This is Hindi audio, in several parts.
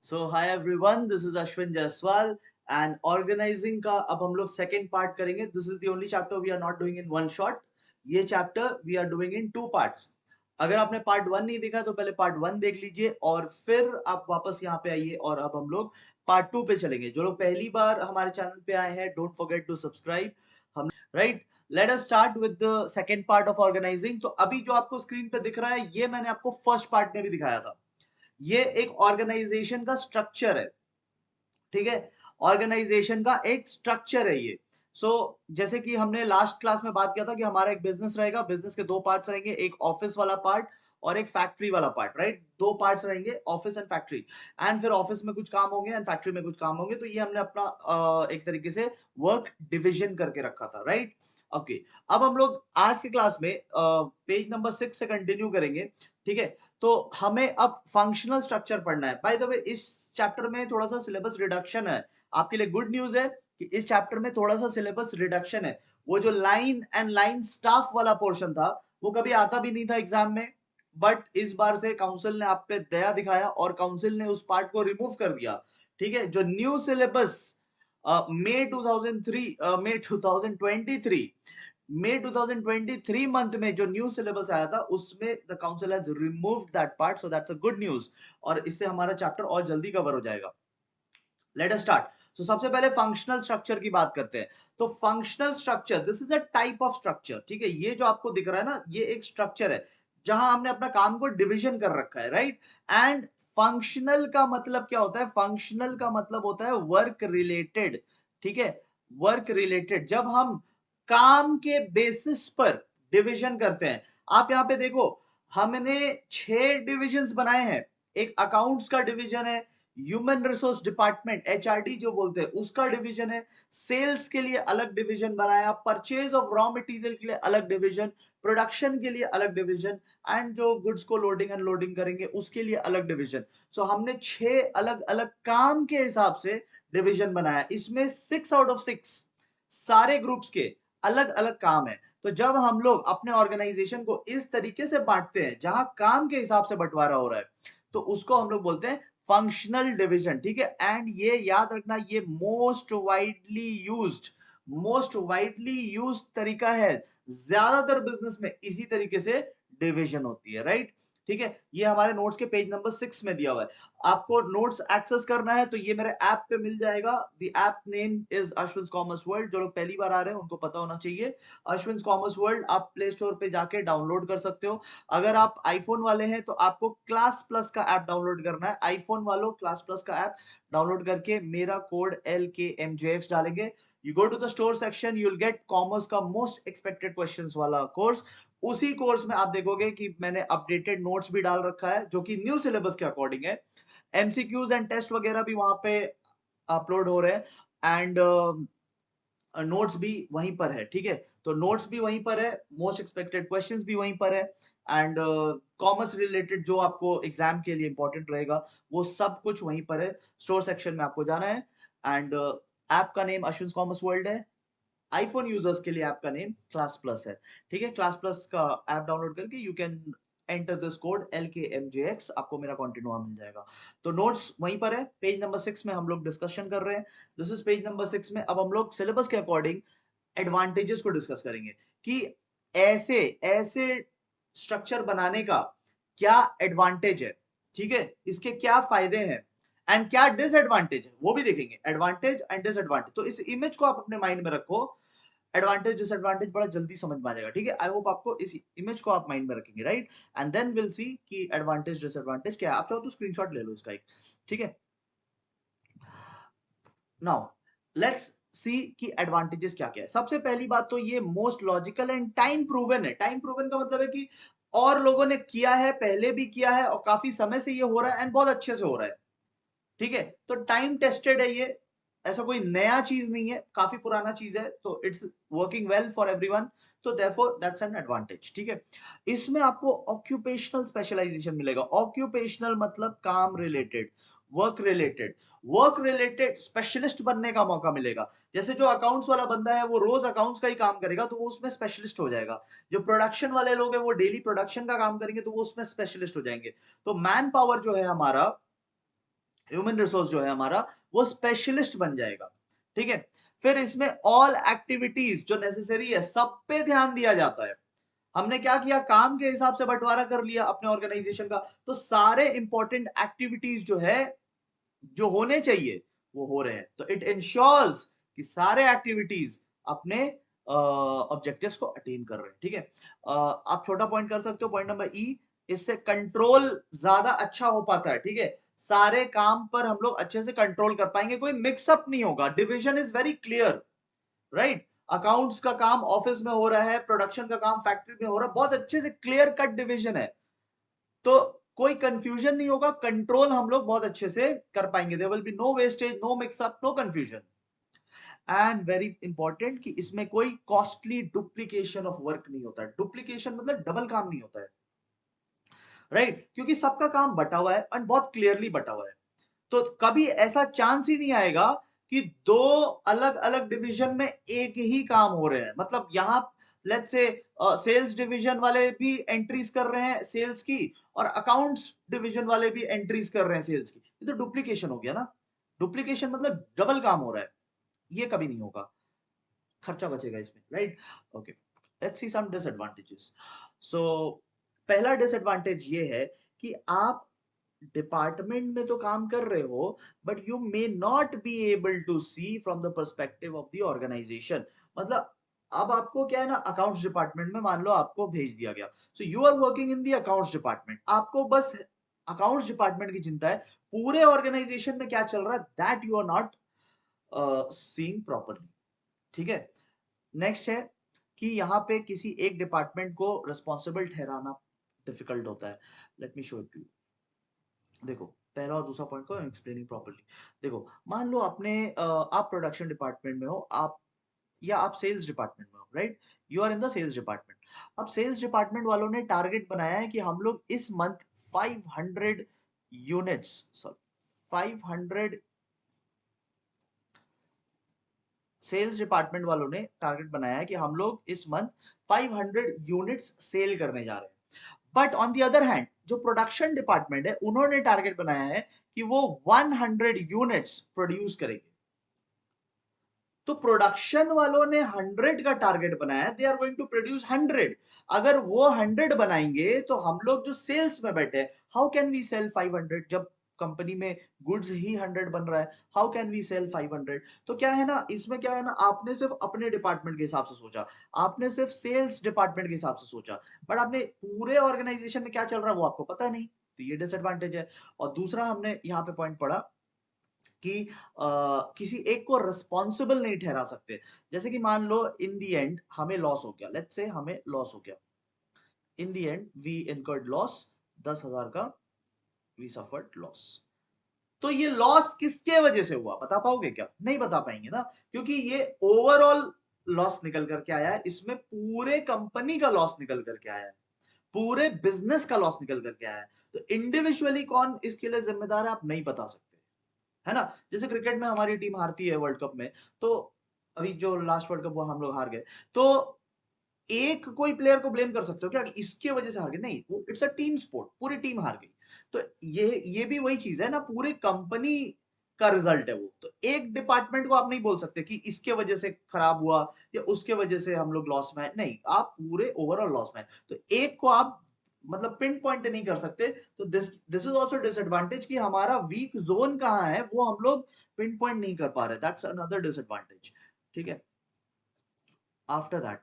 So hi everyone, this is Ashwin Jaiswal and organising का अब हम लोग सेकंड पार्ट करेंगे। This is the only chapter we are not doing in one shot. ये chapter we are doing in two parts. अगर आपने पार्ट वन नहीं देखा तो पहले पार्ट वन देख लीजिए और फिर आप वापस यहाँ पे आइए और अब हम लोग पार्ट टू पे चलेंगे। जो लोग पहली बार हमारे चैनल पे आए हैं, डोंट फॉरगेट टू सब्सक्राइब। हम right, let us start with the second part of organising. तो अभी जो आपको स्क्रीन पे दिख रहा है ये मैंने आपको फर्स्ट पार्ट में भी दिखाया था। ये एक ऑर्गेनाइजेशन का स्ट्रक्चर है, ठीक है। ऑर्गेनाइजेशन का एक स्ट्रक्चर है ये। जैसे कि हमने लास्ट क्लास में बात किया था कि हमारा एक बिजनेस रहेगा, बिजनेस के दो पार्ट्स रहेंगे, एक ऑफिस वाला पार्ट और एक फैक्ट्री वाला पार्ट, राइट। दो पार्ट्स रहेंगे, ऑफिस एंड फैक्ट्री। एंड फिर ऑफिस में कुछ काम होंगे एंड फैक्ट्री में कुछ काम होंगे। तो ये हमने अपना एक तरीके से वर्क डिविजन करके रखा था, राइट। ओके, अब हम लोग आज के क्लास में पेज नंबर 6 से कंटिन्यू करेंगे, ठीक है। तो हमें अब फंक्शनल स्ट्रक्चर पढ़ना है। बाय द वे, इस चैप्टर में थोड़ा सा सिलेबस रिडक्शन है। आपके लिए गुड न्यूज है कि इस चैप्टर में थोड़ा सा सिलेबस रिडक्शन है। वो जो लाइन एंड लाइन स्टाफ वाला पोर्शन था वो कभी आता भी नहीं था एग्जाम में, बट इस बार से काउंसिल ने आप पे दया दिखाया और काउंसिल ने उस पार्ट को रिमूव कर दिया, ठीक है। जो न्यू सिलेबस मई 2003 मई 2023 मई 2023 मंथ में जो न्यू सिलेबस आया था उसमें the council has removed that part, so that's a good news. और इससे हमारा चैप्टर और जल्दी कवर हो जाएगा। Late us start. सो सबसे पहले फंक्शनल स्ट्रक्चर की बात करते हैं। तो functional structure, this is a type of structure, ठीक है। ये जो आपको दिख रहा है ना, ये एक स्ट्रक्चर है जहां हमने अपना काम को डिविजन कर रखा है, राइट। एंड फंक्शनल का मतलब क्या होता है? फंक्शनल का मतलब होता है वर्क रिलेटेड, ठीक है। वर्क रिलेटेड, जब हम काम के बेसिस पर डिविजन करते हैं। आप यहाँ पे देखो, हमने 6 डिविजन्स बनाए हैं। एक अकाउंट्स का डिवीजन है, ह्यूमन रिसोर्स डिपार्टमेंट एचआरडी जो बोलते हैं उसका डिवीजन है, सेल्स के लिए अलग डिवीजन बनाया, परचेज ऑफ रॉ मटेरियल के लिए अलग डिवीजन, प्रोडक्शन के लिए अलग डिवीजन, एंड जो गुड्स को लोडिंग एंड लोडिंग करेंगे उसके लिए अलग डिवीजन। सो हमने 6 अलग अलग काम के हिसाब से डिवीजन बनाया। इसमें 6 आउट ऑफ 6 सारे ग्रुप्स के अलग अलग काम है। तो जब हम लोग अपने ऑर्गेनाइजेशन को इस तरीके से बांटते हैं जहां काम के हिसाब से बंटवारा हो रहा है, तो उसको हम लोग बोलते हैं फंक्शनल डिवीजन, ठीक है। एंड ये याद रखना, ये मोस्ट वाइडली यूज तरीका है। ज्यादातर बिजनेस में इसी तरीके से डिवीजन होती है, राइट। ठीक है, ये हमारे नोट्स के पेज नंबर 6 में दिया हुआ है। आपको नोट्स एक्सेस करना है तो ये मेरे ऐप पे मिल जाएगा। The app name is Ashwin commerce world. जो लोग पहली बार आ रहे हैं उनको पता होना चाहिए, अश्विन कॉमर्स वर्ल्ड। आप प्ले स्टोर पे जाके डाउनलोड कर सकते हो। अगर आप आईफोन वाले हैं तो आपको क्लास प्लस का ऐप डाउनलोड करना है। आईफोन वालों क्लास प्लस का ऐप डाउनलोड करके मेरा कोड LKMJX डालेंगे, you go to the store section, you will get commerce का मोस्ट एक्सपेक्टेड क्वेश्चंस वाला कोर्स। उसी कोर्स में आप देखोगे कि मैंने अपडेटेड नोट्स भी डाल रखा है जो कि न्यू सिलेबस के अकॉर्डिंग है। एमसीक्यूज एंड टेस्ट वगैरह भी वहां पे अपलोड हो रहे हैं एंड नोट्स भी वहीं पर है, ठीक है। तो नोट्स भी वहीं पर है, मोस्ट एक्सपेक्टेड क्वेश्चंस भी वहीं पर है, एंड कॉमर्स रिलेटेड जो आपको एग्जाम के लिए इंपॉर्टेंट रहेगा वो सब कुछ वहीं पर है। स्टोर सेक्शन में आपको जाना है एंड ऐप का नेम अश्विन कॉमर्स वर्ल्ड है। आईफोन यूजर्स के लिए ऐप का नेम क्लास प्लस है, ठीक है। क्लास प्लस का ऐप डाउनलोड करके you can enter this code LKMJX, आपको मेरा कंटिन्यूआ मिल जाएगा। तो नोट्स वहीं पर है, पेज नंबर 6 में हम लोग डिस्कशन कर रहे हैं। दिस इज पेज नंबर 6 में। अब हम लोग सिलेबस के अकॉर्डिंग एडवांटेजेस को डिस्कस करेंगे कि ऐसे ऐसे स्ट्रक्चर बनाने का क्या एडवांटेज है, ठीक है। इसके क्या फायदे हैं एंड क्या डिसएडवांटेज है वो भी देखेंगे। एडवांटेज एंड डिसएडवांटेज, तो इस इमेज को आप अपने माइंड में रखो। एडवांटेज डिसएडवांटेज बड़ा जल्दी समझ में आ जाएगा, ठीक है। आई होप आपको इस इमेज को आप माइंड में रखेंगे, right. And then will see कि एडवांटेज डिसएडवांटेज क्या है। आप चाहो तो स्क्रीनशॉट ले लो इसका एक, ठीक है। नाउ लेट्स सी कि एडवांटेजेस क्या क्या है। सबसे पहली बात तो ये most logical and time proven है। टाइम प्रूवन का मतलब है कि और लोगों ने किया है, पहले भी किया है और काफी समय से ये हो रहा है एंड बहुत अच्छे से हो रहा है, ठीक है। तो टाइम टेस्टेड है ये, ऐसा कोई नया चीज नहीं है, काफी पुराना चीज है, तो it's working well for everyone. तो देयरफॉर दैट्स एन एडवांटेज, ठीक है। इसमें आपको ऑक्यूपेशनल स्पेशलाइजेशन मिलेगा। ऑक्यूपेशनल मतलब काम related, work related. Work related specialist बनने का मौका मिलेगा। जैसे जो अकाउंट्स वाला बंदा है वो रोज अकाउंट्स का ही काम करेगा तो वो उसमें स्पेशलिस्ट हो जाएगा। जो प्रोडक्शन वाले लोग हैं वो डेली प्रोडक्शन का काम करेंगे तो वो उसमें स्पेशलिस्ट हो जाएंगे। तो मैन पावर जो है हमारा ह्यूमन रिसोर्स जो है हमारा वो स्पेशलिस्ट बन जाएगा, ठीक है। फिर इसमें ऑल एक्टिविटीज जो नेसेसरी है सब पे ध्यान दिया जाता है। हमने क्या किया, काम के हिसाब से बंटवारा कर लिया अपने ऑर्गेनाइजेशन का, तो सारे इंपॉर्टेंट एक्टिविटीज जो है जो होने चाहिए वो हो रहे हैं। तो इट इंश्योर्स कि सारे एक्टिविटीज अपने ऑब्जेक्टिव्स को अटेन कर रहे हैं, ठीक है। आप छोटा पॉइंट कर सकते हो, पॉइंट नंबर ई, इससे कंट्रोल ज्यादा अच्छा हो पाता है, ठीक है। सारे काम पर हम लोग अच्छे से कंट्रोल कर पाएंगे, कोई मिक्सअप नहीं होगा, division is very clear, right. Accounts का काम ऑफिस में हो रहा है, प्रोडक्शन का काम फैक्ट्री में हो रहा है, बहुत अच्छे से क्लियर कट डिविजन है, तो कोई कंफ्यूजन नहीं होगा, कंट्रोल हम लोग बहुत अच्छे से कर पाएंगे। There will be no wastage, no mixup, no confusion. And very important कि इसमें कोई कॉस्टली डुप्लीकेशन ऑफ वर्क नहीं होता है। डुप्लीकेशन मतलब डबल काम नहीं होता है, राइट, क्योंकि सबका काम बटा हुआ है और बहुत क्लियरली बटा हुआ है। तो कभी ऐसा चांस ही नहीं आएगा कि दो अलग अलग डिवीजन में एक ही काम हो रहे हैं। मतलब यहां लेट्स से सेल्स डिवीजन वाले भी एंट्रीज कर रहे हैं सेल्स की, और अकाउंट्स डिवीजन वाले भी एंट्रीज कर रहे हैं सेल्स की, ये तो डुप्लीकेशन हो गया ना। डुप्लीकेशन मतलब डबल काम हो रहा है, ये कभी नहीं होगा, खर्चा बचेगा इसमें, right. Okay, let's see some disadvantages. So पहला डिसएडवांटेज ये है कि आप डिपार्टमेंट में तो काम कर रहे हो, but you may not be able to see from the perspective of the organisation. मतलब अब आपको क्या है ना, अकाउंट्स डिपार्टमेंट में मान लो आपको भेज दिया गया, so you are working in the accounts department, आपको बस अकाउंट्स डिपार्टमेंट की चिंता है, पूरे ऑर्गेनाइजेशन में क्या चल रहा है that you are not seeing properly, ठीक है। नेक्स्ट है कि यहाँ पे किसी एक डिपार्टमेंट को रिस्पॉन्सिबल ठहराना डिफिकल्ट होता है। Let me show it to you. देखो, पहला और दूसरा पॉइंट को एक्सप्लेनिंग प्रॉपर्ली। देखो, मान लो आप प्रोडक्शन डिपार्टमेंट में हो, आप या आप सेल्स डिपार्टमेंट में हो, right, you are in the sales department. अब सेल्स डिपार्टमेंट वालों ने टारगेट बनाया है कि हम लोग इस month 500 units, sorry 500, sales department वालों ने टारगेट बनाया है कि हम लोग इस मंथ 500 यूनिट्स सेल करने जा रहे हैं। But on the other hand जो प्रोडक्शन डिपार्टमेंट है उन्होंने टारगेट बनाया है कि वो 100 यूनिट्स प्रोड्यूस करेंगे। तो प्रोडक्शन वालों ने 100 का टारगेट बनाया, they are going to produce 100। अगर वो 100 बनाएंगे तो हम लोग जो सेल्स में बैठे, हाउ कैन वी सेल 500 जब कंपनी में गुड्स ही 100 बन रहा है, हाउ कैन वी सेल 500? तो क्या है ना, इसमें क्या है ना, आपने सिर्फ अपने डिपार्टमेंट के हिसाब से सोचा, आपने सिर्फ सेल्स डिपार्टमेंट के हिसाब से सोचा, बट आपने पूरे ऑर्गेनाइजेशन में क्या चल रहा है वो आपको पता नहीं, तो ये डिसएडवांटेज है। और दूसरा हमने यहाँ पे पॉइंट पढ़ा कि किसी एक को रिस्पॉन्सिबल नहीं ठहरा सकते। जैसे कि मान लो इन दी एंड हमें लॉस हो गया, लेट्स से हमें लॉस हो गया, इन दी एंड वी इनकर्ड लॉस, 10,000 का वी सफर्ड लॉस। तो ये लॉस किसके वजह से हुआ बता पाओगे क्या? नहीं बता पाएंगे ना, क्योंकि ये ओवरऑल लॉस निकल करके आया है, इसमें पूरे कंपनी का लॉस निकल करके आया है, पूरे बिजनेस का लॉस निकल करके आया है। तो इंडिविजुअली कौन इसके लिए जिम्मेदार है आप नहीं बता सकते, है ना। जैसे क्रिकेट में हमारी टीम हारती है वर्ल्ड कप में, तो अभी जो लास्ट वर्ल्ड कप वो हम लोग हार गए, तो एक कोई प्लेयर को ब्लेम कर सकते हो क्या कि इसके वजह से हार गए? नहीं, वो इट्स अ टीम स्पोर्ट, पूरी टीम हार गई। तो ये भी वही चीज है ना, पूरे कंपनी का रिजल्ट है वो, तो एक डिपार्टमेंट को आप नहीं बोल सकते कि इसके वजह से खराब हुआ या उसके वजह से हम लोग लॉस में है, नहीं, आप पूरे ओवरऑल लॉस में है। तो एक को आप मतलब पिन पॉइंट नहीं कर सकते। तो दिस इज ऑल्सो डिसएडवांटेज कि हमारा वीक जोन कहाँ है वो हम लोग पिन पॉइंट नहीं कर पा रहे, दैट्स अनदर डिसएडवांटेज, ठीक है। आफ्टर दैट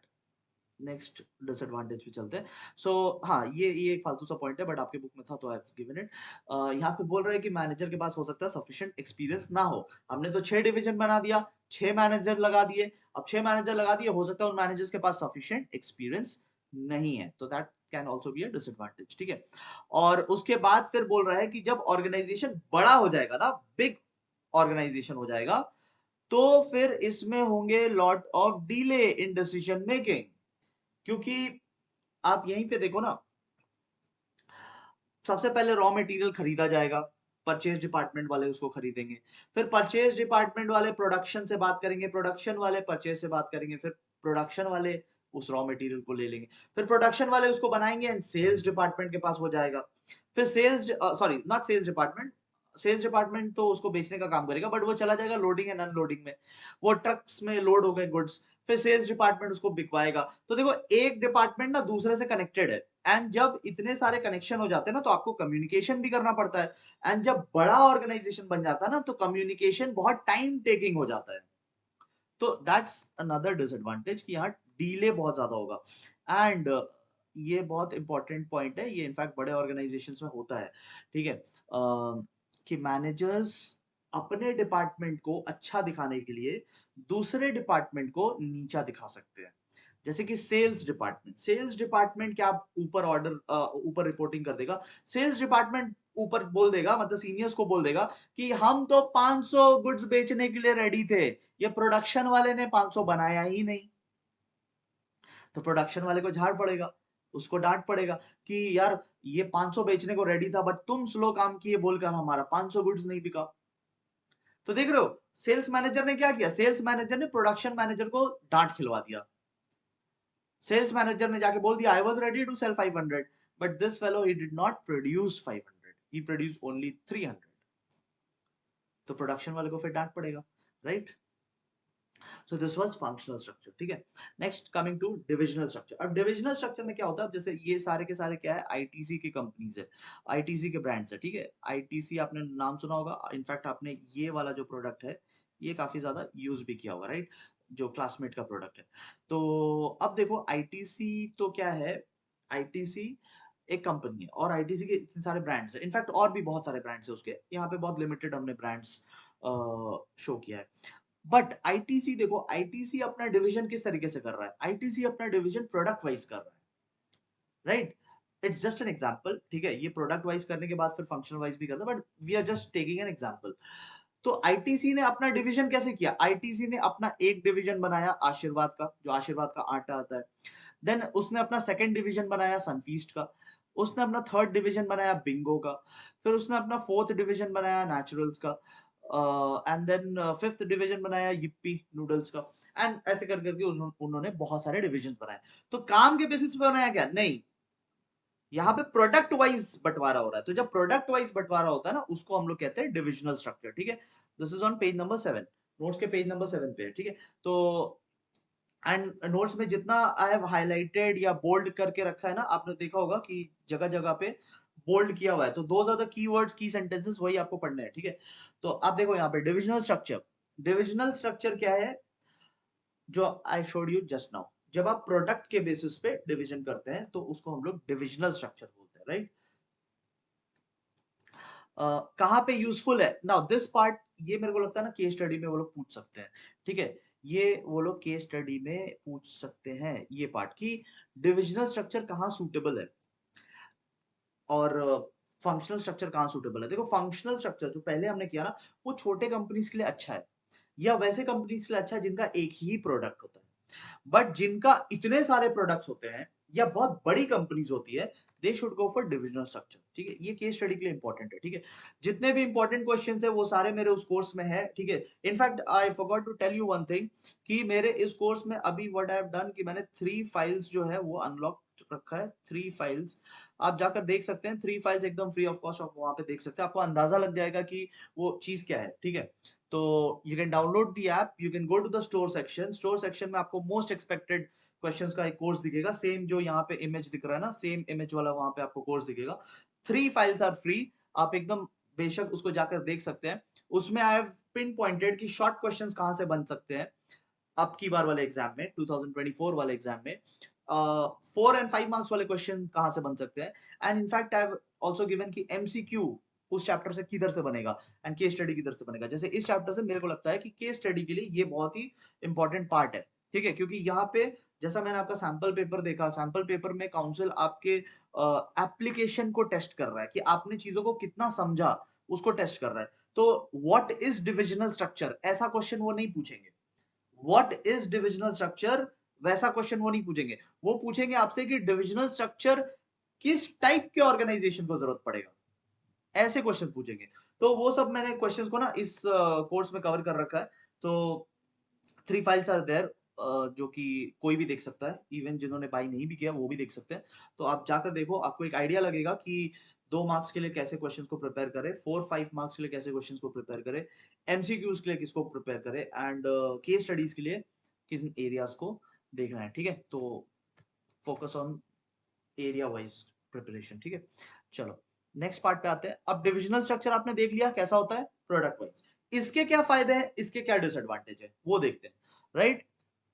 नेक्स्ट डिसएडवांटेज पे चलते हैं। सो हाँ, ये एक फालतू सा पॉइंट है बट आपके बुक में था तो आई हैव गिवन इट। यहाँ पे बोल रहे हैं कि मैनेजर के पास हो सकता है सफिशिएंट एक्सपीरियंस ना हो। हमने तो 6 डिवीजन बना दिया, 6 मैनेजर लगा दिए, अब 6 मैनेजर लगा दिए, हो सकता है उन मैनेजर्स के पास सफिशिएंट एक्सपीरियंस नहीं है, तो that can also be a disadvantage, ठीक है। और उसके बाद फिर बोल रहा है कि जब ऑर्गेनाइजेशन बड़ा हो जाएगा ना, बिग ऑर्गेनाइजेशन हो जाएगा, तो फिर इसमें होंगे lot of delay in decision making. क्योंकि आप यहीं पे देखो ना, सबसे पहले रॉ मटेरियल खरीदा जाएगा, परचेज डिपार्टमेंट वाले उसको खरीदेंगे, फिर परचेज डिपार्टमेंट वाले प्रोडक्शन से बात करेंगे, प्रोडक्शन वाले परचेज से बात करेंगे, फिर प्रोडक्शन वाले उस रॉ मटेरियल को ले लेंगे, फिर प्रोडक्शन वाले उसको बनाएंगे एंड सेल्स डिपार्टमेंट के पास वो जाएगा, फिर sales, sorry not sales department, sales department तो उसको बेचने का काम करेगा, बट वो चला जाएगा लोडिंग एंड अनलोडिंग में, वो ट्रक्स में लोड हो गए गुड्स, फिर सेल्स डिपार्टमेंट उसको बिकवाएगा। तो देखो एक डिपार्टमेंट ना दूसरे से कनेक्टेड है, एंड जब इतने सारे कनेक्शन हो जाते हैं ना तो आपको कम्युनिकेशन भी करना पड़ता है, एंड जब बड़ा ऑर्गेनाइजेशन बन जाता है ना तो कम्युनिकेशन बहुत टाइम टेकिंग हो जाता है। तो दैट्स अनदर डिसएडवांटेज कि यहाँ डीले बहुत ज्यादा होगा। एंड ये बहुत इंपॉर्टेंट पॉइंट है, ये इनफैक्ट बड़े ऑर्गेनाइजेशंस में होता है, ठीक है, कि मैनेजर्स अपने डिपार्टमेंट को अच्छा दिखाने के लिए दूसरे डिपार्टमेंट को नीचा दिखा सकते हैं। जैसे कि सेल्स डिपार्टमेंट क्या ऊपर ऑर्डर ऊपर रिपोर्टिंग कर देगा, सेल्स डिपार्टमेंट ऊपर बोल देगा, मतलब सीनियर्स को बोल देगा कि हम तो 500 गुड्स बेचने के लिए रेडी थे, ये प्रोडक्शन वाले ने 500 बनाया ही नहीं। तो प्रोडक्शन वाले को झाड़ पड़ेगा, उसको डांट पड़ेगा कि यार ये 500 बेचने को रेडी था, बट तुम स्लो काम किए बोलकर हमारा 500 गुड्स नहीं बिका। तो देख रहे हो सेल्स मैनेजर ने क्या किया, सेल्स मैनेजर ने प्रोडक्शन मैनेजर को डांट खिलवा दिया। सेल्स मैनेजर ने जाके बोल दिया I was ready to sell 500, but this fellow he did not produce 500, he produce only 300। तो प्रोडक्शन वाले को फिर डांट पड़ेगा, right. So this was functional structure, ठीक है। Next coming to divisional structure. अब डिविजनल स्ट्रक्चर में क्या होता है, जैसे ये सारे के सारे क्या है, आईटीसी की कंपनीज है, आईटीसी के ब्रांड्स है, ठीक है। आईटीसी आपने नाम सुना होगा, इनफैक्ट आपने ये वाला जो प्रोडक्ट है ये काफी ज्यादा यूज भी किया होगा, राइट, जो क्लासमेट का प्रोडक्ट है। तो अब देखो आईटीसी तो क्या है, आईटीसी एक कंपनी है और आईटीसी के इतने सारे ब्रांड्स हैं, इनफैक्ट और भी बहुत सारे ब्रांड्स हैं उसके, यहाँ पे बहुत लिमिटेड हमने ब्रांड्स शो किया है। बट आईटीसी देखो, आईटीसी अपना डिवीजन किस तरीके से कर रहा है, आईटीसी अपना डिवीजन प्रोडक्ट वाइज कर रहा है, right. It's just an example, ठीक है, ये प्रोडक्ट वाइज करने के बाद फिर फंक्शनल वाइज भी करता है, but we are just taking an example. तो आईटीसी ने अपना डिवीजन कैसे किया, आईटीसी ने अपना एक डिवीजन बनाया आशीर्वाद का, जो आशीर्वाद का आटा आता है। देन उसने अपना सेकंड डिवीजन बनाया सनफीस्ट का, उसने अपना थर्ड डिवीजन बनाया बिंगो का, फिर उसने अपना फोर्थ डिवीजन बनाया नेचुरल्स का, एंड देन फिफ्थ डिवीजन बनाया yippee नूडल्स का। एंड ऐसे कर करके उन्होंने बहुत सारे डिवीजन बनाए। तो काम के बेसिस पे बनाया क्या, नहीं, यहाँ पे प्रोडक्ट वाइज बंटवारा हो रहा है। तो जब प्रोडक्ट वाइज बंटवारा होता है ना उसको हम लोग कहते हैं डिविजनल स्ट्रक्चर, ठीक है। This is on page number 7, notes के पेज नंबर 7 पे है, ठीक है। तो एंड नोट्स में जितना आई हैव हाईलाइटेड या बोल्ड करके रखा है ना, आपने देखा होगा कि जगह जगह पे बोल्ड किया हुआ है, तो दोज आर द कीवर्ड्स, की सेंटेंसेस, वही आपको पढ़ने हैं, ठीक है। तो आप देखो यहाँ पे डिविजनल स्ट्रक्चर, डिविजनल स्ट्रक्चर क्या है, जो I showed you just now, जब आप प्रोडक्ट के बेसिस पे डिवीजन करते हैं तो उसको हम लोग डिविजनल स्ट्रक्चर बोलते हैं, राइट। कहाँ पे यूजफुल है नाउ दिस पार्ट, ये मेरे को लगता है ना केस स्टडी में वो लोग पूछ सकते हैं, ठीक है। ये वो लोग केस स्टडी में पूछ सकते हैं ये पार्ट की डिविजनल स्ट्रक्चर कहाँ सूटेबल है और फंक्शनल स्ट्रक्चर कहाँ सूटेबल है। देखो फंक्शनल स्ट्रक्चर जो पहले हमने किया ना वो छोटे कंपनीज के लिए अच्छा है, या वैसे कंपनीज के लिए अच्छा है जिनका एक ही प्रोडक्ट होता है। बट जिनका इतने सारे प्रोडक्ट्स होते हैं या बहुत बड़ी कंपनीज होती है, they should go for divisional structure, ठीक है। ये केस स्टडी के लिए इंपॉर्टेंट है, ठीक है। जितने भी इंपॉर्टेंट क्वेश्चंस है वो सारे मेरे उस कोर्स में है, ठीक है। In fact I forgot to tell you one thing कि मेरे इस कोर्स में अभी व्हाट आई हैव डन कि मैंने 3 फाइल्स जो है वो अनलॉक रखा है, 3 फाइल्स। आप जाकर देख सकते हैं 3 फाइल्स एकदम फ्री ऑफ कॉस्ट, आप वहां पे देख सकते हैं, आपको अंदाजा लग जाएगा कि वो चीज क्या है, ठीक है। तो you can download the app, you can go to the store section में आपको मोस्ट एक्सपेक्टेड क्वेश्चंस का एक कोर्स दिखेगा, सेम जो यहाँ पे इमेज दिख रहा है ना, सेम इमेज वाला वहां पे आपको कोर्स दिखेगा। 3 फाइल्स आर फ्री, आप एकदम बेशक उसको जाकर देख सकते हैं। उसमें आई हैव पिन पॉइंटेड कि शॉर्ट क्वेश्चंस कहाँ से बन सकते हैं अब की बार वाले एग्जाम में, 2024 वाले एग्जाम में 4 एंड 5 मार्क्स वाले क्वेश्चन कहाँ से बन सकते हैं। And in fact I have also given कि एमसीक्यू उस चैप्टर से किधर से बनेगा एंड केस स्टडी किधर से बनेगा। जैसे इस चैप्टर से मेरे को लगता है कि केस स्टडी के लिए ये बहुत ही इंपॉर्टेंट पार्ट है, ठीक है, क्योंकि यहाँ पे जैसा मैंने आपका सैंपल पेपर देखा, सैंपल पेपर में काउंसिल आपके एप्लीकेशन को टेस्ट कर रहा है कि आपने चीजों को कितना समझा, उसको टेस्ट कर रहा है। तो व्हाट इज डिविजनल स्ट्रक्चर, ऐसा क्वेश्चन वो नहीं पूछेंगे। व्हाट इज डिविजनल स्ट्रक्चर, वैसा क्वेश्चन वो नहीं पूछेंगे। वो पूछेंगे आपसे कि डिविजनल स्ट्रक्चर किस टाइप के ऑर्गेनाइजेशन को जरूरत पड़ेगा, ऐसे क्वेश्चन पूछेंगे। तो वो सब मैंने क्वेश्चंस को ना इस कोर्स में कवर कर रखा है। तो 3 फाइल्स आर देयर, जो कि कोई भी देख सकता है, इवन जिन्होंने बाई नहीं भी किया वो भी देख सकते हैं। तो आप जाकर देखो, आपको एक आइडिया लगेगा कि 2 मार्क्स के लिए कैसे क्वेश्चंस को प्रिपेयर करें, 4-5 मार्क्स के लिए कैसे क्वेश्चंस को प्रिपेयर करें, एमसीक्यूज के लिए किसको प्रिपेयर करें, एंड केस स्टडीज के लिए किन एरियाज को देखना है। ठीक है, तो focus on area wise preparation. ठीक है, चलो नेक्स्ट पार्ट पे आते हैं। अब डिविजनल स्ट्रक्चर आपने देख लिया कैसा होता है प्रोडक्ट वाइज, इसके क्या फायदे हैं, इसके क्या डिसएडवांटेज है वो देखते हैं, राइट।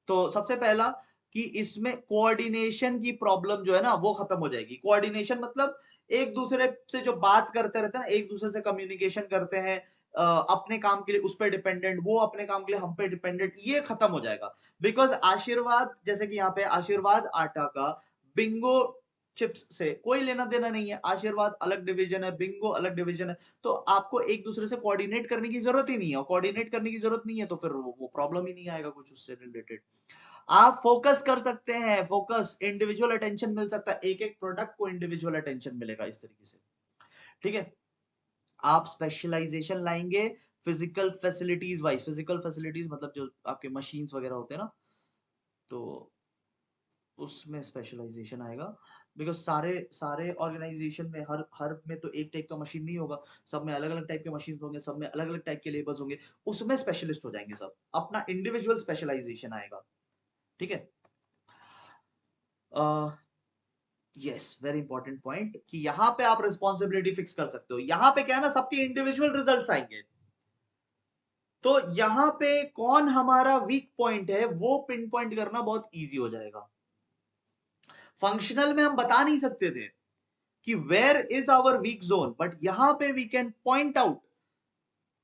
तो सबसे पहला कि इसमें कोऑर्डिनेशन की प्रॉब्लम जो है ना वो खत्म हो जाएगी। कोऑर्डिनेशन मतलब एक दूसरे से जो बात करते रहते हैं ना, एक दूसरे से कम्युनिकेशन करते हैं, अपने काम के लिए उस पर डिपेंडेंट, वो अपने काम के लिए हम पे डिपेंडेंट, ये खत्म हो जाएगा। बिकॉज आशीर्वाद, जैसे कि यहाँ पे आशीर्वाद आटा का बिंगो चिप्स से कोई लेना देना नहीं है। आशीर्वाद अलग डिवीजन है, बिंगो अलग डिवीजन है, तो आपको एक दूसरे से कोऑर्डिनेट करने की जरूरत ही नहीं है। कोऑर्डिनेट करने की जरूरत नहीं है तो फिर वो प्रॉब्लम ही नहीं आएगा कुछ उससे रिलेटेड। आप फोकस कर सकते हैं, फोकस, इंडिविजुअल अटेंशन मिल सकता है, एक एक प्रोडक्ट को इंडिविजुअल अटेंशन मिलेगा इस तरीके से। ठीक है, आप स्पेशलाइजेशन लाएंगे physical facilities wise. Physical facilities मतलब जो आपके मशीन्स वगैरह होते हैं ना, तो उसमें स्पेशलाइजेशन आएगा। बिकॉज सारे सारे ऑर्गेनाइजेशन में हर हर में तो एक टाइप का मशीन नहीं होगा, सब में अलग अलग टाइप के मशीन होंगे, सब में अलग अलग टाइप के लेबर्स होंगे, उसमें स्पेशलिस्ट हो जाएंगे सब, अपना इंडिविजुअल स्पेशलाइजेशन आएगा। ठीक है, यस, वेरी इंपॉर्टेंट पॉइंट कि यहाँ पे आप रिस्पॉन्सिबिलिटी फिक्स कर सकते हो। यहाँ पे क्या है ना, सबके इंडिविजुअल रिजल्ट्स आएंगे, तो यहाँ पे कौन हमारा वीक पॉइंट है वो पिन पॉइंट करना बहुत इजी हो जाएगा। फंक्शनल में हम बता नहीं सकते थे कि where is our weak zone, but यहां पे we can point out.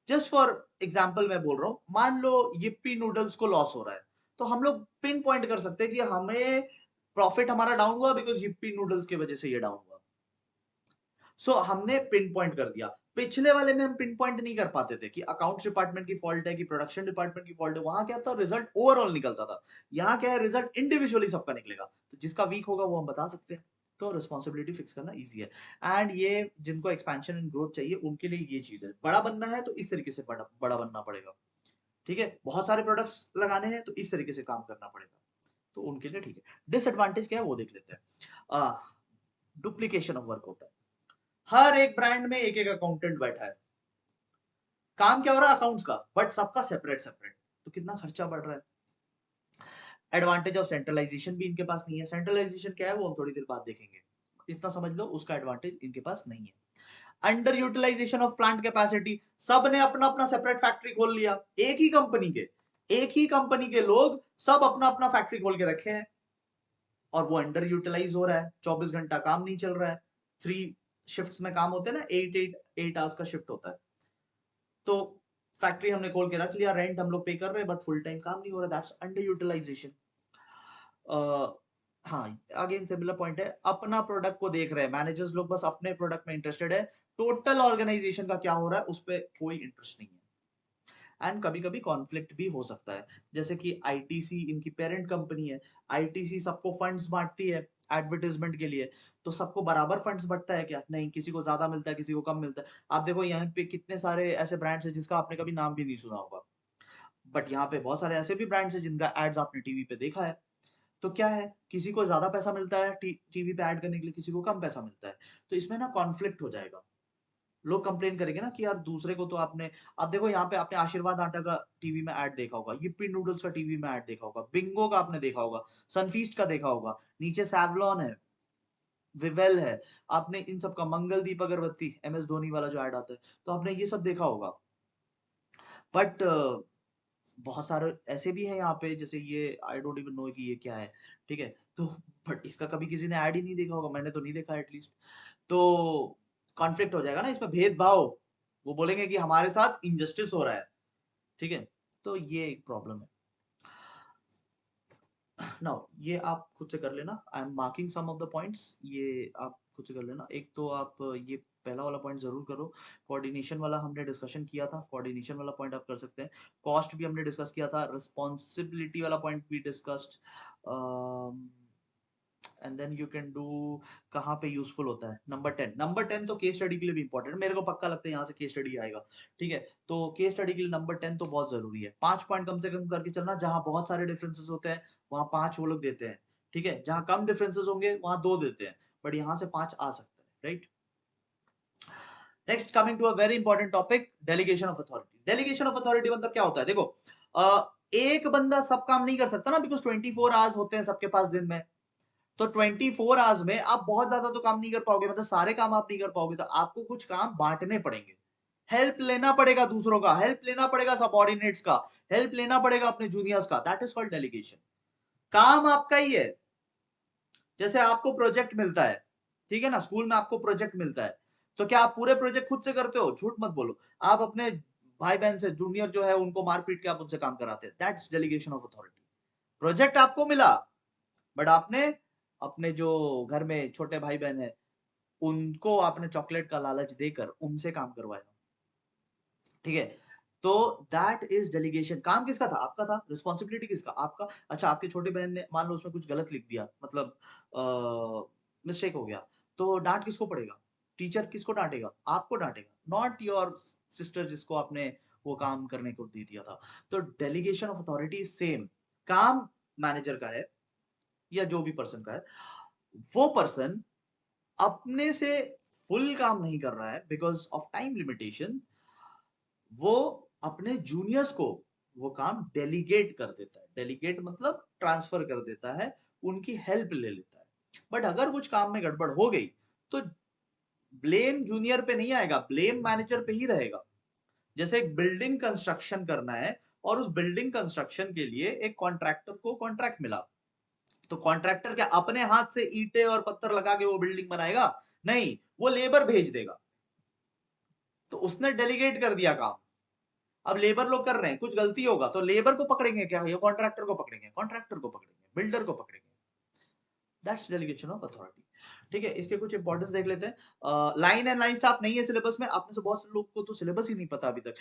Just for example मैं बोल रहा हूं, मान लो yippee नूडल्स को लॉस हो रहा है, तो हम लोग पिन पॉइंट कर सकते हैं कि हमें प्रॉफिट हमारा डाउन हुआ बिकॉज yippee नूडल्स की वजह से ये डाउन हुआ। सो हमने पिन पॉइंट कर दिया। पिछले वाले में हम पिन पॉइंट नहीं कर पाते थे कि अकाउंट्स डिपार्टमेंट की फॉल्ट है कि प्रोडक्शन डिपार्टमेंट की फॉल्ट है, वहां क्या था, रिजल्ट ओवरऑल निकलता था। यहाँ क्या है, रिजल्ट इंडिविजुअली सबका निकलेगा, तो जिसका वीक होगा वो हम बता सकते हैं। तो रिस्पॉन्सिबिलिटी फिक्स करना इजी है। एंड ये जिनको एक्सपेंशन एंड ग्रोथ चाहिए उनके लिए ये चीज है, बड़ा बनना है तो इस तरीके से बड़ा बड़ा बनना पड़ेगा। ठीक है, बहुत सारे प्रोडक्ट्स लगाने हैं तो इस तरीके से काम करना पड़ेगा, तो उनके लिए ठीक है। डिसएडवांटेज क्या है वो देख लेते हैं। डुप्लीकेशन ऑफ वर्क होता है, हर एक ब्रांड में एक एक अकाउंटेंट बैठा है, काम क्या हो रहा है अकाउंट्स का, बट सबका सेपरेट सेपरेट, तो कितना खर्चा बढ़ रहा है। एडवांटेज ऑफ सेंट्रलाइजेशन भी इनके पास नहीं है। सेंट्रलाइजेशन क्या है वो हम थोड़ी देर बाद देखेंगे, इतना समझ लो, उसका एडवांटेज इनके पास नहीं है। Under utilisation of plant capacity, सब ने अपना अपना सेपरेट फैक्ट्री खोल लिया, एक ही कंपनी के लोग सब अपना अपना फैक्ट्री खोल के रखे हैं, और वो अंडर यूटिलाइज हो रहा है, 24 घंटा काम नहीं चल रहा है। 3 शिफ्ट्स में काम होते हैं ना, 8 8 8 आवर्स का शिफ्ट होता है। तो फैक्ट्री हमने खोल के रख लिया, रेंट हम लोग पे कर रहे हैं, बट फुल टाइम काम नहीं हो रहा, दैट्स अंडर यूटिलाइजेशन। हाँ, अगेन सिमिलर पॉइंट है, अपना प्रोडक्ट को देख रहे हैं मैनेजर्स लोग, बस अपने प्रोडक्ट में इंटरेस्टेड है, टोटल ऑर्गेनाइजेशन का क्या हो रहा है उस पर कोई इंटरेस्ट नहीं है। एंड कभी कभी कॉन्फ्लिक्ट भी हो सकता है, जैसे कि आईटीसी इनकी पेरेंट कंपनी है, आईटीसी सबको फंड्स बांटती है एडवर्टाइजमेंट के लिए, तो सबको बराबर फंड्स बंटता है क्या, नहीं, किसी को ज्यादा मिलता है किसी को कम मिलता है। आप देखो यहाँ पे कितने सारे ऐसे ब्रांड्स हैं जिसका आपने कभी नाम भी नहीं सुना होगा, बट यहाँ पे बहुत सारे ऐसे भी ब्रांड्स हैं जिनका एड्स आपने टीवी पे देखा है। तो क्या है, किसी को ज्यादा पैसा मिलता है टीवी पे ऐड करने के लिए, किसी को कम पैसा मिलता है, तो इसमें ना कॉन्फ्लिक्ट हो जाएगा। लोग कंप्लेन करेंगे ना कि यार दूसरे को तो आपने, अब देखो यहाँ पे आपने आशीर्वाद आटा का टीवी में ऐड देखा होगा, yippee नूडल्स का टीवी में ऐड देखा होगा, बिंगो का आपने देखा होगा, सनफीस्ट का देखा होगा, नीचे सैवलॉन है, विवेल है, आपने इन सब का, मंगलदीप अगरबत्ती, MS धोनी वाला जो ऐड आता है, तो आपने ये सब देखा होगा। बट बहुत सारे ऐसे भी हैं यहाँ पे, जैसे ये आई डोंट इवन नो कि ये क्या है। ठीक है, तो बट इसका कभी किसी ने ऐड ही नहीं देखा होगा, मैंने तो नहीं देखा एटलीस्ट। तो कॉन्फ्लिक्ट हो जाएगा ना, इसमें भेदभाव, वो बोलेंगे कि हमारे साथ इनजस्टिस हो रहा है। ठीक है, तो ये एक प्रॉब्लम है। नाउ ये आप खुद से कर लेना, I am marking some of the points, ये आप खुद से कर लेना। एक तो आप ये पहला वाला पॉइंट जरूर करो, कोऑर्डिनेशन वाला हमने डिस्कशन किया था, कोऑर्डिनेशन वाला पॉइंट आप कर सकते हैं। कॉस्ट भी हमने डिस्कस किया था, रिस्पॉन्सिबिलिटी वाला पॉइंट भी discussed, and then you can do, कहाँ पे यूजफुल होता है, नंबर 10 तो केस स्टडी के लिए भी इंपॉर्टेंट है, मेरे को पक्का लगता है यहाँ से केस स्टडी आएगा। ठीक है, तो केस स्टडी के लिए नंबर 10 तो बहुत जरूरी है। 5 पॉइंट कम से कम करके चलना, जहां बहुत सारे डिफरेंसेस होते हैं वहां 5 वो लोग देते हैं। ठीक है, जहां कम डिफरेंसेस होंगे वहां 2 देते हैं, बट यहाँ से 5 आ सकता है, right. Next coming to a very important topic, delegation of authority. Delegation of authority मतलब क्या होता है? देखो, एक बंदा सब काम नहीं कर सकता ना, बिकॉज 24 आवर्स होते हैं सबके पास दिन में। तो 24 आवर्स में आप बहुत ज्यादा तो काम नहीं कर पाओगे, मतलब सारे काम आप नहीं कर पाओगे, तो आपको कुछ काम बांटने पड़ेंगे, हेल्प लेना पड़ेगा दूसरों का, हेल्प लेना पड़ेगा सबॉर्डिनेट्स का, हेल्प लेना पड़ेगा अपने जूनियर्स का। That is called delegation. काम आपका ही है। जैसे आपको प्रोजेक्ट मिलता है, ठीक है ना, स्कूल में आपको प्रोजेक्ट मिलता है, तो क्या आप पूरे प्रोजेक्ट खुद से करते हो? झूठ मत बोलो। आप अपने भाई बहन से, जूनियर जो है उनको मार पीट के आप उनसे काम कराते हैं। That's delegation of authority. Project आपको मिला, बट आपने अपने जो घर में छोटे भाई बहन है उनको आपने चॉकलेट का लालच देकर उनसे काम करवाया, ठीक है? तो दैट इज डेलीगेशन। काम किसका था? आपका था। रिस्पॉन्सिबिलिटी किसका? आपका। अच्छा, आपके छोटे बहन ने मान लो उसमें कुछ गलत लिख दिया, मतलब मिस्टेक हो गया, तो डांट किसको पड़ेगा? टीचर किसको डांटेगा? आपको डांटेगा, नॉट योर सिस्टर जिसको आपने वो काम करने को दे दिया था। तो डेलीगेशन ऑफ अथॉरिटी सेम। काम मैनेजर का है या जो भी पर्सन का है, वो पर्सन अपने से फुल काम नहीं कर रहा है बिकॉज ऑफ टाइम लिमिटेशन। वो अपने जूनियर्स को वो काम डेलीगेट कर देता है। डेलीगेट मतलब ट्रांसफर कर देता है, उनकी हेल्प ले लेता है। बट अगर कुछ काम में गड़बड़ हो गई तो ब्लेम जूनियर पे नहीं आएगा, ब्लेम मैनेजर पे ही रहेगा। जैसे एक बिल्डिंग कंस्ट्रक्शन करना है और उस बिल्डिंग कंस्ट्रक्शन के लिए एक कॉन्ट्रैक्टर को कॉन्ट्रैक्ट मिला, तो कॉन्ट्रैक्टर क्या अपने हाथ से ईंटें और पत्थर लगा के वो बिल्डिंग बनाएगा? नहीं, वो लेबर भेज देगा। तो उसने डेलीगेट कर दिया काम। अब लेबर लोग कर रहे हैं, कुछ गलती होगा तो लेबर को पकड़ेंगे क्या? ये कॉन्ट्रैक्टर को पकड़ेंगे, कॉन्ट्रैक्टर को पकड़ेंगे, बिल्डर को पकड़ेंगे। That's delegation of authority. ठीक है, इसके कुछ इंपॉर्टेंस देख लेते हैं। लाइन एंड लाइन स्टाफ नहीं है सिलेबस में। आप में से बहुत से लोग को तो सिलेबस ही नहीं पता अभी तक।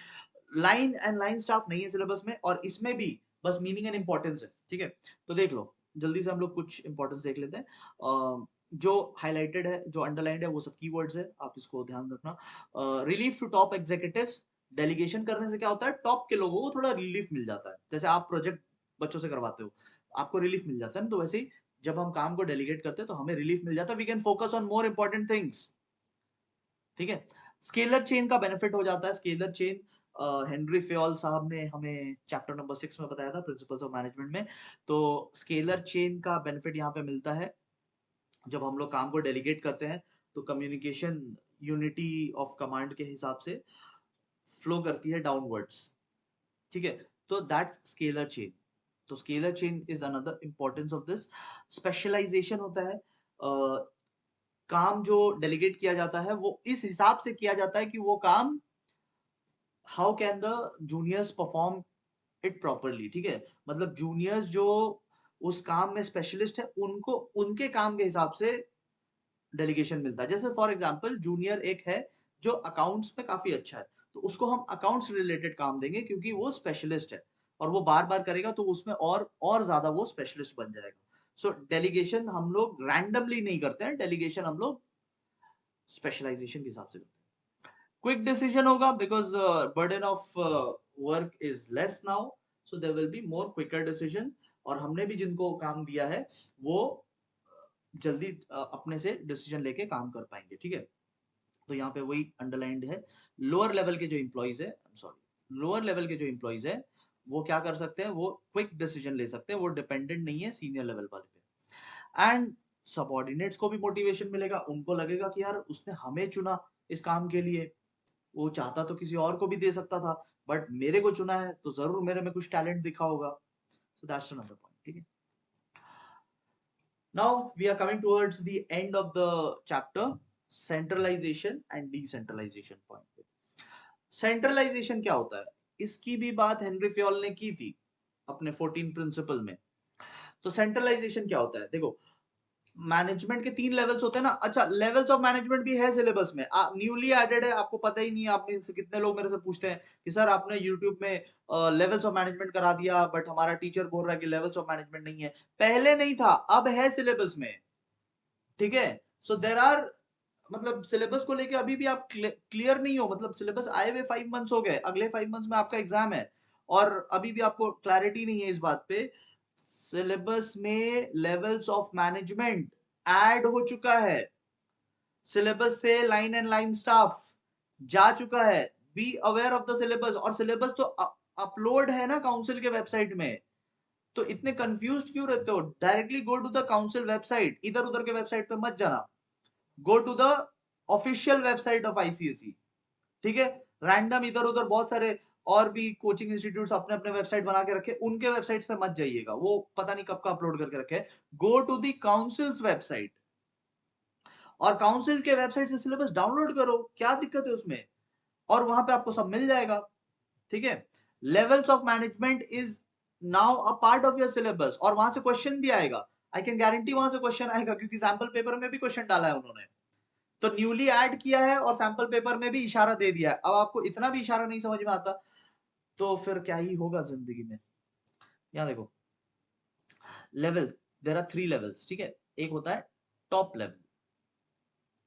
लाइन एंड लाइन स्टाफ नहीं है सिलेबस में, और इसमें भी बस मीनिंग एंड इंपॉर्टेंस है। ठीक है, तो देख लो जल्दी से हम लोग कुछ इंपॉर्टेंस देख लेते हैं। जो हाईलाइटेड है, जो अंडरलाइंड है, वो सब कीवर्ड्स है, आप इसको ध्यान रखना। Relief to top executives. Delegation करने से क्या होता है? टॉप के लोगों को थोड़ा रिलीफ मिल जाता है। जैसे आप प्रोजेक्ट बच्चों से करवाते हो, आपको रिलीफ मिल जाता है ना, तो वैसे ही जब हम काम को डेलीगेट करते हैं तो हमें रिलीफ मिल जाता है। We can focus on more important things. ठीक है, स्केलर चेन का बेनिफिट हो जाता है। स्केलर चेन हेनरी फेयोल साहब ने हमें चैप्टर नंबर 6 में बताया था, प्रिंसिपल्स ऑफ मैनेजमेंट में। तो स्केलर चेन का बेनिफिट यहाँ पे मिलता है। जब हम लोग काम को डेलीगेट करते हैं तो कम्युनिकेशन यूनिटी ऑफ कमांड के हिसाब से फ्लो करती है डाउनवर्ड्स। ठीक है, तो दैट्स स्केलर चेन। तो scalar chain is another importance of this. Specialisation होता है। काम जो डेलीगेट किया जाता है वो इस हिसाब से किया जाता है कि वो काम how can the juniors perform it properly. ठीक है, मतलब जूनियर्स जो उस काम में स्पेशलिस्ट है उनको उनके काम के हिसाब से डेलीगेशन मिलता है। जैसे फॉर एग्जांपल जूनियर एक है जो अकाउंट्स में काफी अच्छा है, तो उसको हम अकाउंट्स रिलेटेड काम देंगे क्योंकि वो स्पेशलिस्ट है और वो बार बार करेगा, तो उसमें और ज्यादा वो स्पेशलिस्ट बन जाएगा। सो डेलीगेशन हम लोग रैंडमली नहीं करते हैं, डेलीगेशन हम लोग स्पेशलाइजेशन के हिसाब से करते हैं। क्विक डिसीजन होगा because burden of work is less now, so there will be more quicker decision. और हमने भी जिनको काम दिया है वो जल्दी अपने से डिसीजन लेके काम कर पाएंगे। ठीक है, तो यहाँ पे वही अंडरलाइंड है। लोअर लेवल के जो इंप्लॉइज है, सॉरी, लोअर लेवल के जो इंप्लॉइज है वो क्या कर सकते हैं? वो क्विक डिसीजन ले सकते हैं, वो डिपेंडेंट नहीं है सीनियर लेवल वाले पे। एंड सबऑर्डिनेट्स को भी मोटिवेशन मिलेगा, उनको लगेगा कि यार उसने हमें चुना इस काम के लिए, वो चाहता तो किसी और को भी दे सकता था, बट मेरे को चुना है तो जरूर मेरे में कुछ टैलेंट दिखा होगा। So that's another point. ठीक है, now we are coming towards the end of the chapter, centralization and decentralization point पे। सेंट्रलाइजेशन क्या होता है? इसकी भी बात हेनरी फ्योल ने की थी अपने 14 प्रिंसिपल में। तो सेंट्रलाइजेशन क्या होता है? देखो, मैनेजमेंट के 3 लेवल्स होते हैं ना। अच्छा, लेवल्स ऑफ मैनेजमेंट भी है सिलेबस में, न्यूली एडेड है, आपको पता ही नहीं है। आप में से कितने लोग मेरे से पूछते हैं कि सर आपने यूट्यूब में लेवल्स ऑफ मैनेजमेंट करा दिया, बट हमारा टीचर बोल रहा है कि लेवल्स ऑफ मैनेजमेंट नहीं है। पहले नहीं था, अब है सिलेबस में। ठीक है, सो देर आर, मतलब सिलेबस को लेके अभी भी आप क्लियर नहीं हो, मतलब सिलेबस आए हुए 5 मंथ्स हो गए, अगले 5 मंथ्स में आपका एग्जाम है और अभी भी आपको क्लैरिटी नहीं है इस बात पे। सिलेबस में लेवल्स ऑफ मैनेजमेंट ऐड हो चुका है। सिलेबस से लाइन एंड लाइन स्टाफ जा चुका है, be aware of the syllabus, और सिलेबस तो अपलोड है ना काउंसिल के वेबसाइट में, तो इतने कंफ्यूज क्यों रहते हो? Directly go to the council website, इधर उधर के वेबसाइट पे मत जाना, go to the official website of ICSE, ठीक है? रैंडम इधर उधर बहुत सारे और भी कोचिंग इंस्टीट्यूट्स अपने अपने वेबसाइट बना के रखे, उनके वेबसाइट पे मत जाइएगा, वो पता नहीं कब का अपलोड करके रखे। Go to the council's website, और काउंसिल के वेबसाइट से सिलेबस डाउनलोड करो, क्या दिक्कत है उसमें? और वहां पे आपको सब मिल जाएगा, ठीक है? Levels of management is now a part of your syllabus, और वहां से क्वेश्चन भी आएगा, आई कैन गारंटी वहां से क्वेश्चन आएगा, क्योंकि सैंपल पेपर में भी क्वेश्चन डाला है उन्होंने, तो न्यूली ऐड किया है और सैंपल पेपर में भी इशारा दे दिया है। अब आपको इतना भी इशारा नहीं समझ में आता तो फिर क्या ही होगा जिंदगी में। यहाँ देखो, लेवल, देयर आर 3 लेवल्स, ठीक है? एक होता है टॉप लेवल,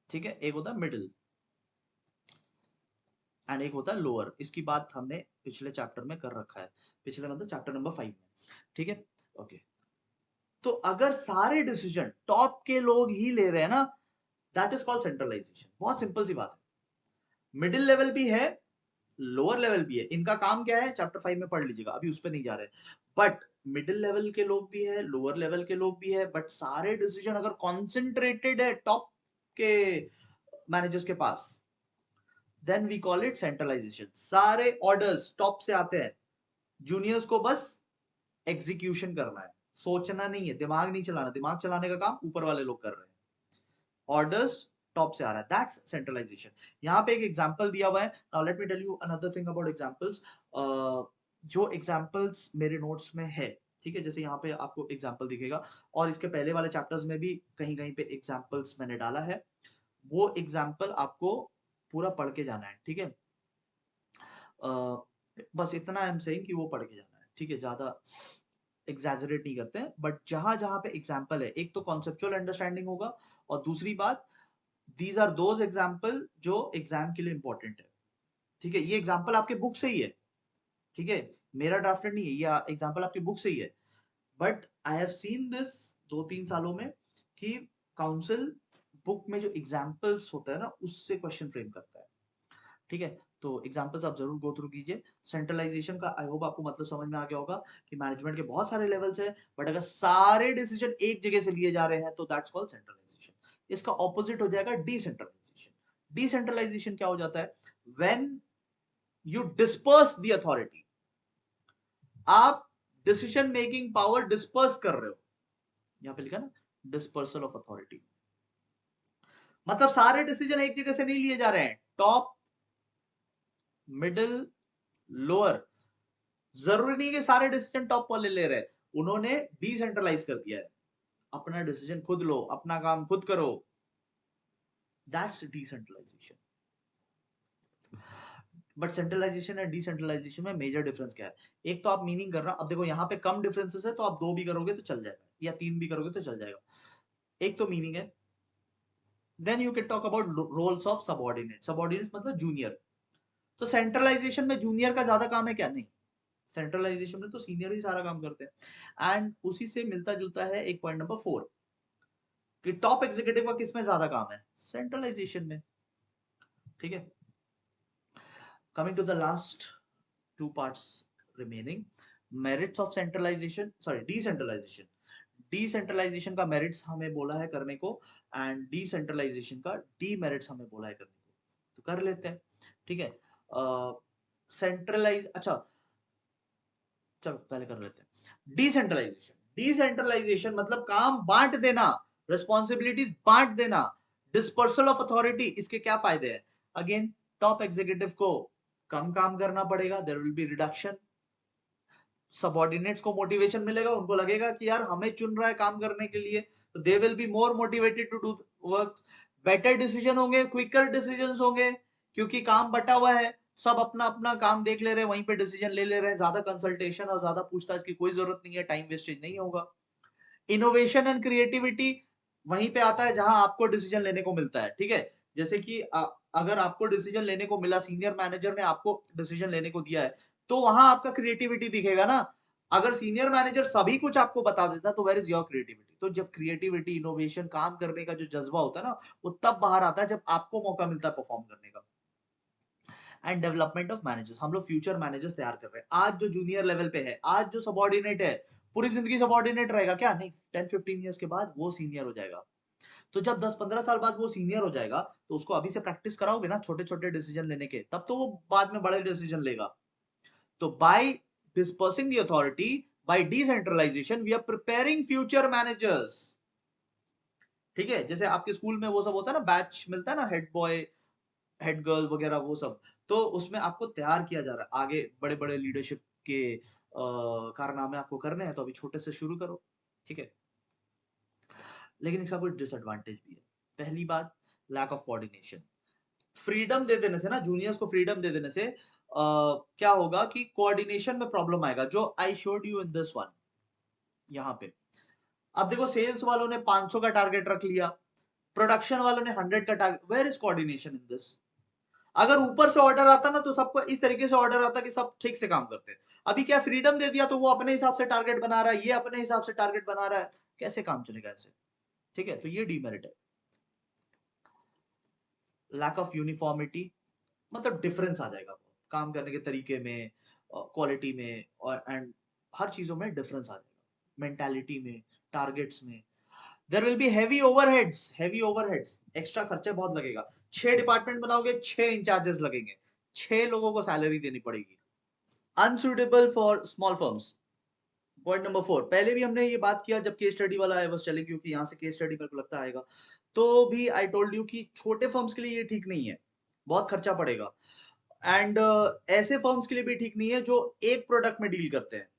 ठीक है? एक होता है मिडिल, एंड एक होता है लोअर। इसकी बात हमने पिछले चैप्टर में कर रखा है, पिछले मतलब चैप्टर नंबर 5 में, ठीक है? ओके, तो अगर सारे डिसीजन टॉप के लोग ही ले रहे हैं ना, दैट इज कॉल्ड सेंट्रलाइजेशन। बहुत सिंपल सी बात है। मिडिल लेवल भी है, लोअर लेवल भी है, इनका काम क्या है चैप्टर 5 में पढ़ लीजिएगा, अभी उस पर नहीं जा रहे। बट मिडिल लेवल के लोग भी है, लोअर लेवल के लोग भी है, बट सारे डिसीजन अगर कॉन्सेंट्रेटेड है टॉप के मैनेजर्स के पास, then we call it centralisation. सारे ऑर्डर्स टॉप से आते हैं, जूनियर्स को बस एग्जीक्यूशन करना है, सोचना नहीं है, दिमाग नहीं चलाना, दिमाग चलाने का काम ऊपर वाले लोग कर रहे हैं। ऑर्डर्स टॉप से आ रहा है, दैट्स सेंट्रलाइजेशन। यहाँ पे एक एग्जांपल दिया हुआ है, now let me tell you another thing about examples. जो एग्जांपल्स मेरे नोट्स में है, ठीक है, जैसे यहाँ पे आपको एग्जांपल दिखेगा, और इसके पहले वाले चैप्टर्स में भी कहीं कहीं पे एग्जांपल्स मैंने डाला है, वो एग्जांपल आपको पूरा पढ़ के जाना है, ठीक है? बस इतना आई एम सेइंग कि वो पढ़ के जाना है, ठीक है? ज्यादा एग्जैजरेट नहीं करते हैं, बट जहां जहां पे एग्जांपल है, एक तो कॉन्सेप्चुअल अंडरस्टैंडिंग होगा, और दूसरी बात, दीज आर दोज एग्जाम्पल जो एग्जाम के लिए इंपॉर्टेंट है, ठीक है? ये एग्जाम्पल आपके बुक से ही है, ठीक है? मेरा ड्राफ्टेड नहीं है, ये एग्जाम्पल आपकी बुक से ही है, but I have seen this 2-3 सालों में कि काउंसिल बुक में जो एग्जाम्पल्स होता है ना, उससे क्वेश्चन फ्रेम करता है, ठीक है? तो एग्जांपल्स आप जरूर गो थ्रू कीजिए। सेंट्रलाइजेशन का आई होप आपको मतलब समझ में आ गया होगा कि मैनेजमेंट के बहुत सारे लेवल्स है, बट अगर सारे डिसीजन एक जगह से लिए जा रहे हैं तो दैट्स कॉल्ड सेंट्रलाइजेशन। इसका ऑपोजिट हो जाएगा डिसेंट्रलाइजेशन। डिसेंट्रलाइजेशन क्या हो जाता है? When you disperse the authority, आप डिसीजन मेकिंग पावर डिस्पर्स कर रहे हो, यहां पे लिखा ना, डिस्पर्सल ऑफ अथॉरिटी, मतलब सारे डिसीजन एक जगह से नहीं लिए जा रहे हैं, टॉप, मिडिल, लोअर, जरूरी नहीं कि सारे डिसीजन टॉप वाले ले रहे हैं, उन्होंने डिसेंट्रलाइज कर दिया है, अपना डिसीजन खुद लो, अपना काम खुद करो, दैट्स डिसेंट्रलाइजेशन। बट सेंट्रलाइजेशन और डिसेंट्रलाइजेशन में मेजर डिफरेंस क्या है? एक तो आप मीनिंग कर रहा, अब देखो यहाँ पे कम डिफरेंसेस है, तो आप 2 भी करोगे तो चल जाएगा, या 3 भी करोगे तो चल जाएगा। एक तो मीनिंग है, then you can talk about roles of subordinate. Subordinate मतलब जूनियर, तो सेंट्रलाइजेशन में जूनियर का ज्यादा काम है क्या? नहीं, सेंट्रलाइजेशन में तो सीनियर ही सारा काम करते हैं। एंड उसी से मिलता जुलता है एक पॉइंट नंबर 4, कि टॉप एग्जीक्यूटिव का किसमें ज्यादा काम है? सेंट्रलाइजेशन में, ठीक है? Coming to the last 2 parts remaining, merits of centralisation, sorry decentralisation. Decentralisation का मेरिट्स हमें बोला है करने को, एंड डिसेंट्रलाइजेशन का डीमेरिट्स हमें बोला है करने को, तो कर लेते हैं, ठीक है? सेंट्रलाइज, अच्छा चलो पहले कर लेते हैं डिसेंट्रलाइजेशन। डिसेंट्रलाइजेशन मतलब काम बांट देना, रिस्पॉन्सिबिलिटीज बांट देना, डिस्पर्सल ऑफ अथॉरिटी। इसके क्या फायदे हैं? अगेन, टॉप एग्जीक्यूटिव को कम काम करना पड़ेगा, there will be reduction, subordinates को मोटिवेशन मिलेगा, उनको लगेगा कि यार हमें चुन रहा है काम करने के लिए, तो they will be more motivated to do work, better decision होंगे, क्विकर डिसीजंस होंगे, क्योंकि काम बटा हुआ है, सब अपना अपना काम देख ले रहे हैं, वहीं पे डिसीजन ले ले रहे हैं, ज्यादा कंसल्टेशन और ज्यादा पूछताछ की कोई जरूरत नहीं है, टाइम वेस्टेज नहीं होगा। इनोवेशन एंड क्रिएटिविटी वहीं पे आता है जहां आपको डिसीजन लेने को मिलता है, ठीक है? जैसे कि अगर आपको डिसीजन लेने को मिला, सीनियर मैनेजर ने आपको डिसीजन लेने को दिया है, तो वहां आपका क्रिएटिविटी दिखेगा ना। अगर सीनियर मैनेजर सभी कुछ आपको बता देता तो वेयर इज योर क्रिएटिविटी? तो जब क्रिएटिविटी, इनोवेशन, काम करने का जो जज्बा होता है ना, वो तब बाहर आता है जब आपको मौका मिलता है परफॉर्म करने का। And development of managers. हम लोग फ्यूचर मैनेजर्स तैयार कर रहे हैं। आज जो जूनियर लेवल पे है, आज जो सबॉर्डिनेट है, पूरी जिंदगी सबॉर्डिनेट रहेगा क्या? नहीं, 10-15 ईयर्स के बाद वो सीनियर हो जाएगा। तो जब 10-15 साल बाद वो सीनियर हो जाएगा, तो उसको अभी से प्रैक्टिस कराओगे ना छोटे छोटे डिसीजन लेने के, तब तो वो बाद में बड़े डिसीजन लेगा। तो by dispersing the authority, by decentralisation, we are preparing future managers. ठीक है, जैसे आपके स्कूल में वो सब होता है ना, बैच मिलता है ना, हेड बॉय हेड गर्ल वगैरह वो सब, तो उसमें आपको तैयार किया जा रहा है। आगे बड़े बड़े लीडरशिप के कारनामे आपको करने हैं, तो अभी छोटे से शुरू करो। ठीक है, लेकिन इसका कुछ डिसएडवांटेज भी है। पहली बात, लैक ऑफ कोऑर्डिनेशन। फ्रीडम दे देने से ना, जूनियर्स को फ्रीडम दे देने से क्या होगा कि कोऑर्डिनेशन में प्रॉब्लम आएगा, जो I showed you in this one. यहाँ पे अब देखो, सेल्स वालों ने 500 का टारगेट रख लिया, प्रोडक्शन वालों ने 100 का target. Where is coordination in this? अगर ऊपर से ऑर्डर आता ना, तो सबको इस तरीके से ऑर्डर आता कि सब ठीक से काम करते। अभी क्या फ्रीडम दे दिया, तो वो अपने हिसाब से टारगेट बना रहा है, ये अपने हिसाब से टारगेट बना रहा है, कैसे काम चलेगा ऐसे? ठीक है, तो ये डीमेरिट है। लैक ऑफ यूनिफॉर्मिटी, मतलब डिफरेंस आ जाएगा काम करने के तरीके में, क्वालिटी में, और एंड हर चीजों में डिफरेंस आ जाएगा, मेंटालिटी में, टारगेट्स में। There will be heavy overheads, heavy overheads, extra खर्चे बहुत लगेगा। 6 डिपार्टमेंट बनाओगे, 6 इंचार्जेस लगेंगे, 6 लोगों को सैलरी देनी पड़ेगी। Unsuitable for small firms. Point number 4, पहले भी हमने ये बात किया जब केस स्टडी वाला आई वाज टेलिंग, क्योंकि यहाँ से केस स्टडी मेरे को लगता आएगा, तो भी आई टोल्ड यू कि छोटे फर्म्स के लिए ये ठीक नहीं है, बहुत खर्चा पड़ेगा। एंड ऐसे फर्म्स के लिए भी ठीक नहीं है जो एक प्रोडक्ट में डील करते हैं,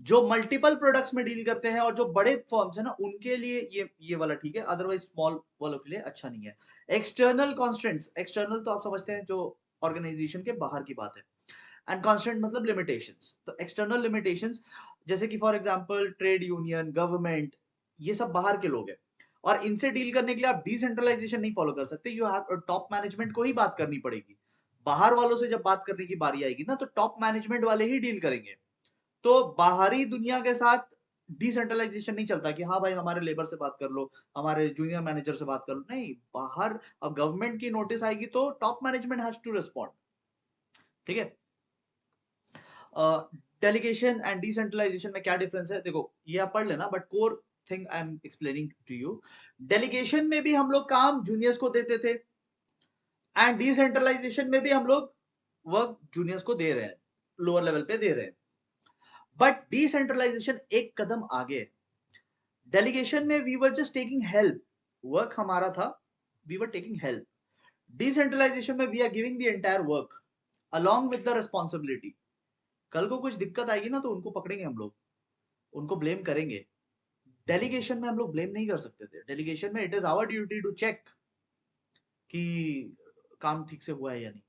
जो मल्टीपल प्रोडक्ट्स में डील करते हैं, और जो बड़े फर्म्स है ना, उनके लिए ये वाला ठीक है, अदरवाइज स्मॉल वालों के लिए अच्छा नहीं है। एक्सटर्नल कॉन्स्टेंट्स, एक्सटर्नल तो आप समझते हैं जो ऑर्गेनाइजेशन के बाहर की बात है, एंड कॉन्स्टेंट मतलब लिमिटेशंस। तो एक्सटर्नल लिमिटेशंस, जैसे कि for example trade union, government, ये सब बाहर के लोग हैं, और इनसे डील करने के लिए आप डिसेंट्रलाइजेशन नहीं फॉलो कर सकते, यू हैव टॉप मैनेजमेंट को ही बात करनी पड़ेगी। बाहर वालों से जब बात करने की बारी आएगी ना, तो टॉप मैनेजमेंट वाले ही डील करेंगे। तो बाहरी दुनिया के साथ डिसेंट्रलाइजेशन नहीं चलता कि हाँ भाई हमारे लेबर से बात कर लो, हमारे जूनियर मैनेजर से बात कर लो, नहीं। बाहर अब गवर्नमेंट की नोटिस आएगी तो top management has to respond. ठीक है, डेलीगेशन एंड डिसेंट्रलाइजेशन में क्या डिफरेंस है, देखो ये आप पढ़ लेना, but core thing I am explaining to you. Delegation में भी हम लोग काम जूनियर्स को देते थे, एंड डिसेंट्रलाइजेशन में भी हम लोग वर्क जूनियर्स को दे रहे हैं, लोअर लेवल पे दे रहे हैं। बट डिसेंट्रलाइजेशन एक कदम आगे। डेलीगेशन में we were just taking help, work हमारा था, we were taking help. Decentralisation में we are giving the entire work along with the responsibility। कल को कुछ दिक्कत आएगी ना, तो उनको पकड़ेंगे हम लोग, उनको ब्लेम करेंगे। डेलीगेशन में हम लोग ब्लेम नहीं कर सकते थे। डेलीगेशन में it is our duty to check कि काम ठीक से हुआ है या नहीं।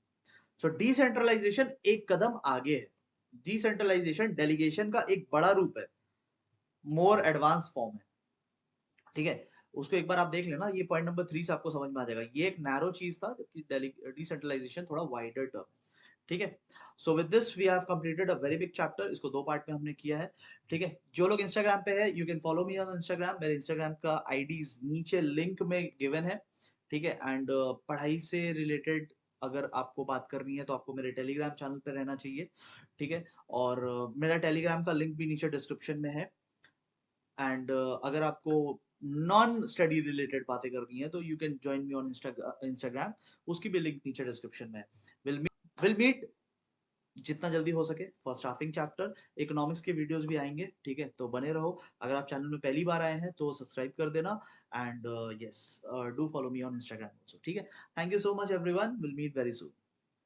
सो डिसेंट्रलाइजेशन एक कदम आगे है। डिसेंट्रलाइजेशन डेलीगेशन का एक बड़ा रूप है, मोर एडवांस फॉर्म है। ठीक है, उसको एक बार आप देख लेना, ये पॉइंट नंबर 3 से आपको समझ में आ जाएगा। ये एक नैरो चीज था, जबकि डिसेंट्रलाइजेशन थोड़ा वाइडर टर्म। ठीक है, so with this we have completed a very big chapter. इसको 2 पार्ट में हमने किया है। ठीक है, जो लोग इंस्टाग्राम पे है, you can follow me on Instagram. मेरे इंस्टाग्राम का आईडी नीचे लिंक में गिवन है। ठीक है, एंड पढ़ाई से रिलेटेड अगर आपको बात करनी है, तो आपको मेरे टेलीग्राम चैनल पे रहना चाहिए। ठीक है, और मेरा टेलीग्राम का लिंक भी नीचे डिस्क्रिप्शन में है। एंड अगर आपको नॉन स्टडी रिलेटेड बातें करनी है, तो you can join me on Instagram, उसकी भी लिंक नीचे डिस्क्रिप्शन में है। विल मीट जितना जल्दी हो सके फॉर स्टाफिंग चैप्टर। इकोनॉमिक्स के वीडियोस भी आएंगे। ठीक है, तो बने रहो। अगर आप चैनल में पहली बार आए हैं तो सब्सक्राइब कर देना, and yes, do follow me on Instagram also. ठीक है, thank you so much everyone, will meet very soon.